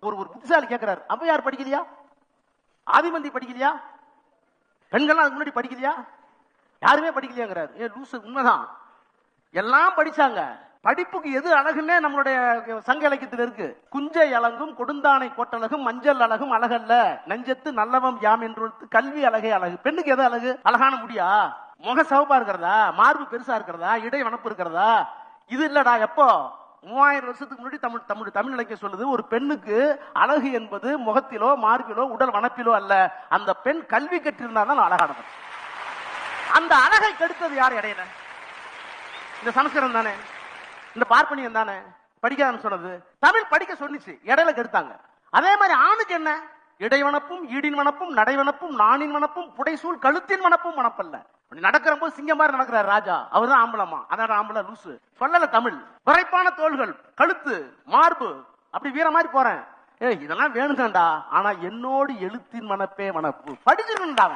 ஒரு புத்திசாலி கேட்கிறாரு, ஔவையார் படிக்கலையா, ஆதிமந்தி படிக்கலையா, பெண்கள்லாம் அதுக்கு முன்னாடி படிக்கலையா, யாருமே படிக்கலையாங்கிறாரு. ஏ லூசு, உண்மைதான், எல்லாம் படிச்சாங்க. படிப்புக்கு எது அழகுன்னே நம்மளுடைய சங்க இலக்கியத்தில் இருக்கு. குஞ்சை அழகும் கொடுந்தானை கோட்டழகும் மஞ்சள் அழகும் அழகல்ல, நெஞ்சத்து நல்லவம் யாம் என்று கல்வி அழகே அழகு. பெண்ணுக்கு எது அழகு? அழகான முடியா, முக சவப்பா இருக்கிறதா, மார்பு பெருசா இருக்கிறதா, இடை வனப்பு இருக்கிறதா? இது இல்லடா. எப்போ 3000 வருஷத்துக்கு முன்னாடி தமிழ் இலக்கியம் சொல்லுது, ஒரு பெண்ணுக்கு அழகு என்பது முகத்திலோ மார்பிலோ உடல் வனப்பிலோ அல்ல, அந்த பெண் கல்வி கற்றிருந்தாதான் அழகானது. அந்த அழகை கெடுத்தது யார் இடையில? இந்த சமஸ்கிருதம் தானே, இந்த பார்ப்பனியம் தானே படிக்காதுன்னு சொன்னது. தமிழ் படிக்க சொன்னிச்சு, இடையில கெடுத்தாங்க. அதே மாதிரி ஆணுக்கு என்ன? இடைவனப்பும் ஈடின் வனப்பும் நடைவனப்பும் நாணின் வனப்பும் புடைசூழ் கழுத்தின் வனப்பும் வனப்பல்ல. நடக்கிற போது சிங்கம் மாதிரி நடக்கிறார் ராஜா, அவர் தான் ஆம்பளமா, அதான் ஆம்பளை லூசு சொல்லல. தமிழ் விரைப்பான தோள்கள், கழுத்து, மார்பு, அப்படி வீர மாதிரி போறேன். இதெல்லாம் வேணுங்கண்டா, ஆனா என்னோடு எழுத்தின் வனப்பே வனப்பு படிச்சிருக்கா.